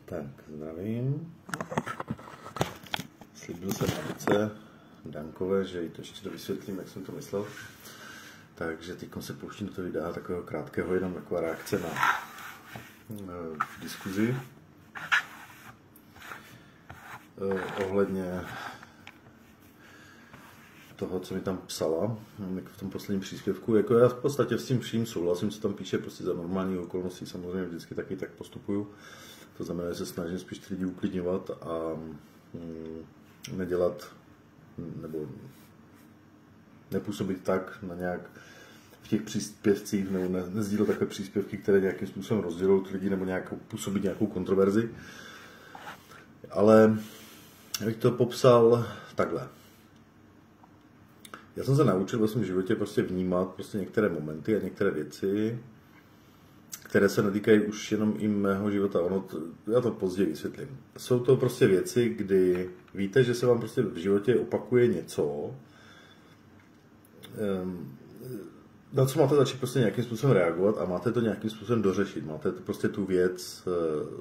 Tak, zdravím. Slíbil jsem Anice Dankové, že jí to ještě to vysvětlím, jak jsem to myslel. Takže teď se pouštím do toho videa takového krátkého, jenom taková reakce na diskuzi ohledně toho, co mi tam psala v tom posledním příspěvku. Jako já v podstatě s tím vším souhlasím, co tam píše, prostě za normální okolností samozřejmě vždycky taky tak postupuju. To znamená, že se snažím spíš ty lidi uklidňovat a nedělat nebo nepůsobit tak na nějak v těch příspěvcích nebo nezdílet takové příspěvky, které nějakým způsobem rozdělují ty lidi nebo působit nějakou kontroverzi. Ale já bych to popsal takhle. Já jsem se naučil ve svém životě prostě vnímat prostě některé momenty a některé věci, které se netýkají už jenom i mého života. Já to později vysvětlím. Jsou to prostě věci, kdy víte, že se vám prostě v životě opakuje něco, na co máte začít prostě nějakým způsobem reagovat a máte to nějakým způsobem dořešit. Máte to prostě tu věc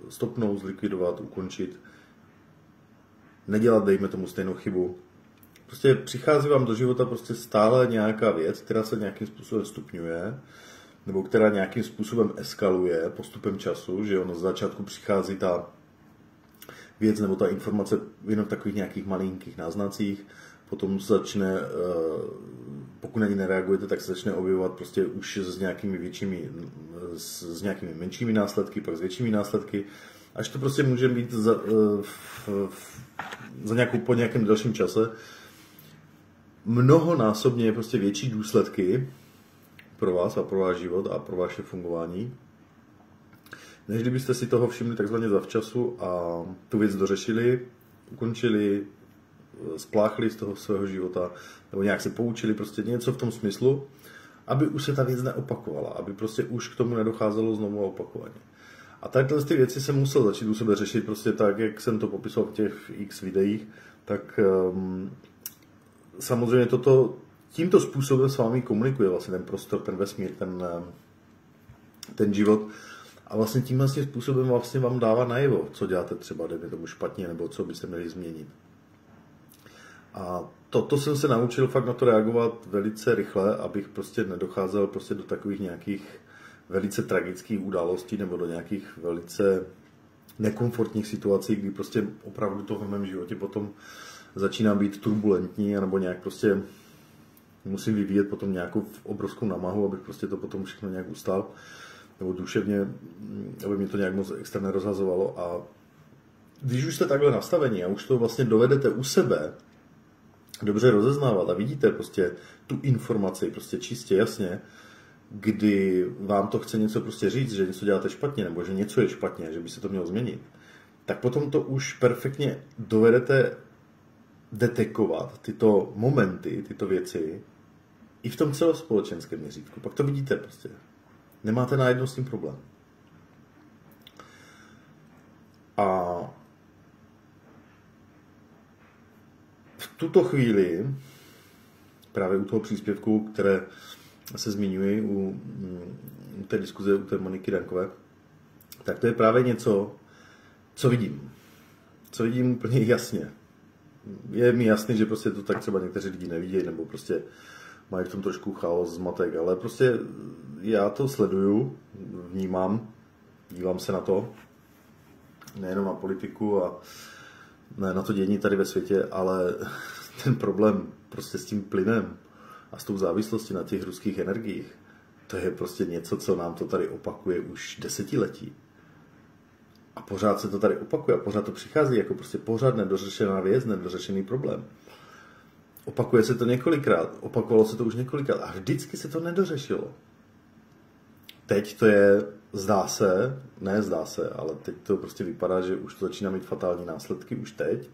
stopnout, zlikvidovat, ukončit, nedělat, dejme tomu, stejnou chybu. Prostě přichází vám do života prostě stále nějaká věc, která se nějakým způsobem stupňuje, nebo která nějakým způsobem eskaluje postupem času, že ono z začátku přichází ta věc nebo ta informace jenom v takových nějakých malinkých náznacích, potom začne, pokud na ní nereagujete, tak se začne objevovat prostě už s nějakými menšími následky, pak s většími následky, až to prostě může být po nějakém dalším čase mnohonásobně prostě větší důsledky pro vás a pro váš život a pro vaše fungování, než kdybyste si toho všimli takzvaně zavčasu a tu věc dořešili, ukončili, spláchli z toho svého života, nebo nějak se poučili, prostě něco v tom smyslu, aby už se ta věc neopakovala, aby prostě už k tomu nedocházelo znovu a opakovaně. A takhle ty věci jsem musel začít u sebe řešit prostě tak, jak jsem to popisoval v těch x videích, tak samozřejmě tímto způsobem s vámi komunikuje vlastně ten prostor, ten vesmír, ten život a vlastně tímhle způsobem vlastně vám dává najevo, co děláte třeba, dejme tomu špatně, nebo co byste měli změnit. A toto jsem se naučil fakt na to reagovat velice rychle, abych prostě nedocházel prostě do takových nějakých velice tragických událostí nebo do nějakých velice nekomfortních situací, kdy prostě opravdu to v mém životě potom začíná být turbulentní, nebo nějak prostě musím vyvíjet potom nějakou obrovskou namahu, abych prostě to potom všechno nějak ustál, nebo duševně, aby mě to nějak moc extra nerozhazovalo. A když už jste takhle nastavení a už to vlastně dovedete u sebe dobře rozeznávat a vidíte prostě tu informaci prostě čistě jasně, kdy vám to chce něco prostě říct, že něco děláte špatně, nebo že něco je špatně, že by se to mělo změnit, tak potom to už perfektně dovedete detekovat tyto momenty, tyto věci i v tom celospolečenském měřítku. Pak to vidíte prostě. Nemáte najednou s tím problém. A v tuto chvíli, právě u toho příspěvku, které se zmiňuji u té diskuze, u té Moniky Dankové, tak to je právě něco, co vidím. Co vidím úplně jasně. Je mi jasný, že prostě to tak třeba někteří lidi nevidí, nebo prostě mají v tom trošku chaos, zmatek, ale prostě já to sleduju, vnímám, dívám se na to, nejenom na politiku a ne na to dění tady ve světě, ale ten problém prostě s tím plynem a s tou závislostí na těch ruských energiích, to je prostě něco, co nám to tady opakuje už desetiletí. A pořád se to tady opakuje a pořád to přichází jako prostě pořád nedořešená věc, nedořešený problém. Opakuje se to několikrát, opakovalo se to už několikrát a vždycky se to nedořešilo. Teď to je, zdá se, ale teď to prostě vypadá, že už to začíná mít fatální následky, už teď.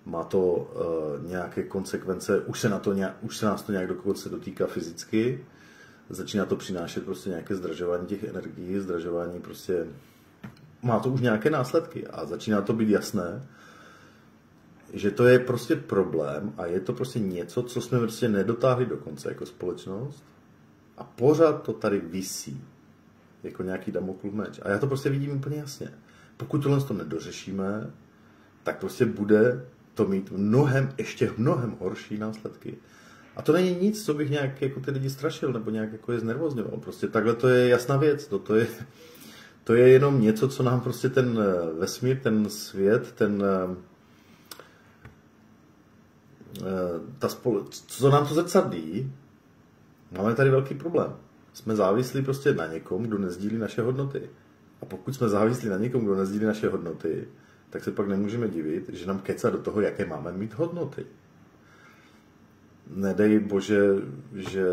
Má to nějaké konsekvence, už se nás to nějak dokonce dotýká fyzicky, začíná to přinášet prostě nějaké zdražování těch energií, zdražování prostě, má to už nějaké následky a začíná to být jasné, že to je prostě problém a je to prostě něco, co jsme prostě nedotáhli do konce jako společnost a pořád to tady visí jako nějaký Damoklův meč. A já to prostě vidím úplně jasně. pokud tohle to nedořešíme, tak prostě bude to mít ještě mnohem horší následky. A to není nic, co bych nějak jako ty lidi strašil, nebo nějak jako je znervozňoval. Prostě takhle to je jasná věc. To je jenom něco, co nám prostě ten vesmír, ten svět, co nám to zrcadlí. Máme tady velký problém. Jsme závislí prostě na někom, kdo nezdílí naše hodnoty. A pokud jsme závislí na někom, kdo nezdílí naše hodnoty, tak se pak nemůžeme divit, že nám kecá do toho, jaké máme mít hodnoty. Nedej Bože, že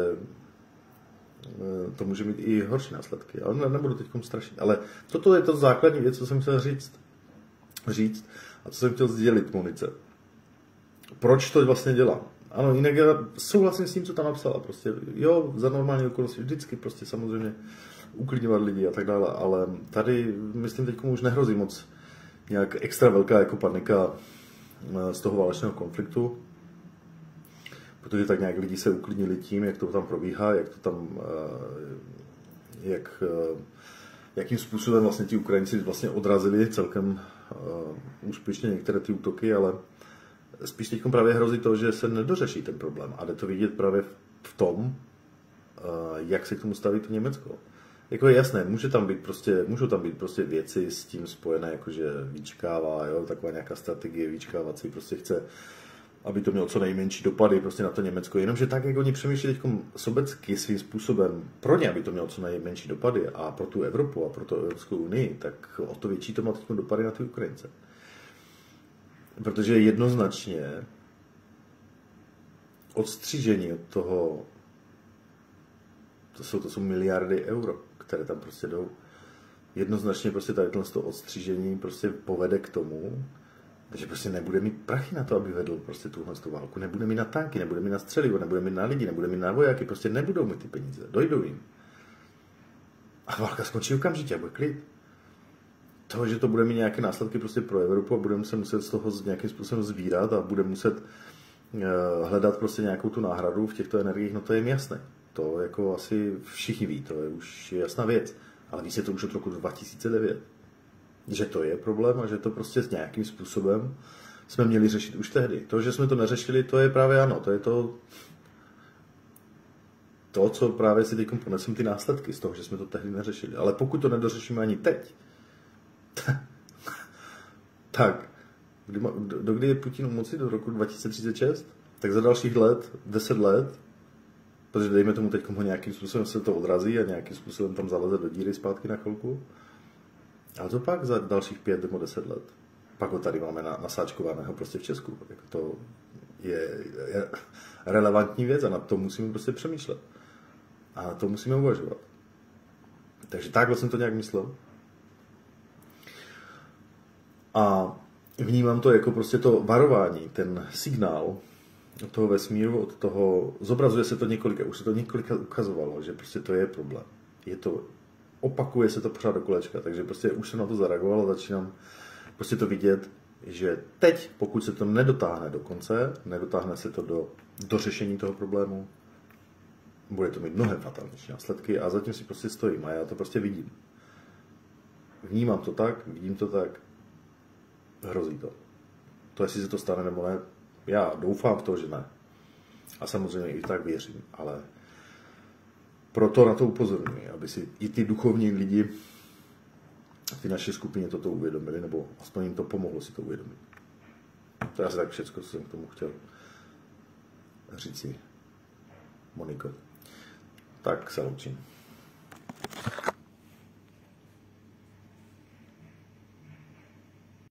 to může mít i horší následky. Ale nebudu teď strašit. Ale toto je to základní věc, co jsem chtěl říct a co jsem chtěl sdělit Monice. Proč to vlastně dělám? Ano, jinak já souhlasím s tím, co tam napsala. Prostě, jo, za normální okolnosti vždycky prostě samozřejmě uklidňovat lidi a tak dále, ale tady, myslím, teď už nehrozí moc nějak extra velká jako panika z toho válečného konfliktu, protože tak nějak lidi se uklidnili tím, jak to tam probíhá, jak to tam, jakým způsobem vlastně ti Ukrajinci vlastně odrazili celkem úspěšně některé ty útoky, ale spíš teď právě hrozí to, že se nedořeší ten problém a jde to vidět právě v tom, jak se k tomu staví to Německo. Jako je jasné, můžou tam být prostě věci s tím spojené, jakože vyčkává, jo, taková nějaká strategie vyčkávací, prostě chce, aby to mělo co nejmenší dopady prostě na to Německo. Jenomže tak, jak oni přemýšlí teď sobecky svým způsobem pro ně, aby to mělo co nejmenší dopady a pro tu Evropu a pro tu Evropskou unii, tak o to větší to má teď dopady na ty Ukrajince. Protože jednoznačně odstřížení od toho, to jsou miliardy euro, které tam prostě jdou. Jednoznačně prostě tady to odstřížení prostě povede k tomu, že prostě nebude mít prachy na to, aby vedl prostě tuhle válku. Nebude mít na tanky, nebude mít na střelivo, nebude mít na lidi, nebude mít na vojáky, prostě nebudou mít ty peníze, dojdou jim. A válka skončí okamžitě a bude klid. To, že to bude mít nějaké následky prostě pro Evropu a budeme se muset z toho nějakým způsobem zvírat a budeme muset hledat prostě nějakou tu náhradu v těchto energiích, no to je jim jasné. To jako asi všichni ví, to je už jasná věc. Ale ví se to už od roku 2009. Že to je problém a že to prostě s nějakým způsobem jsme měli řešit už tehdy. To, že jsme to neřešili, to je právě ano, to je to, co právě si teď poneseme ty následky z toho, že jsme to tehdy neřešili. Ale pokud to nedořešíme ani teď, tak dokdy je Putin u moci? Do roku 2036? Tak za dalších 10 let, protože dejme tomu teď ho nějakým způsobem se to odrazí a nějakým způsobem tam zaleze do díry zpátky na chvilku. A to pak za dalších 5 nebo 10 let. Pak ho tady máme nasáčkovaného prostě v Česku. Jako to je relevantní věc a na to musíme prostě přemýšlet. A na to musíme uvažovat. Takže takhle jsem to nějak myslel. A vnímám to jako prostě to varování, ten signál od toho vesmíru, od toho, zobrazuje se to už se to několikrát ukazovalo, že prostě to je problém. Opakuje se to pořád do kolečka, takže prostě už jsem na to zareagoval a začínám prostě to vidět, že teď, pokud se to nedotáhne do konce, nedotáhne se to do řešení toho problému, bude to mít mnohem fatálnější následky a zatím si prostě stojím a já to prostě vidím. Vnímám to tak, vidím to tak, hrozí to. To, jestli se to stane nebo ne, já doufám v to, že ne. A samozřejmě i tak věřím, ale proto na to upozorňuji, aby si i ty duchovní lidi v té naší skupině toto uvědomili, nebo aspoň jim to pomohlo si to uvědomit. To je asi tak všechno, co jsem k tomu chtěl říci, Moniko. Tak se loučím.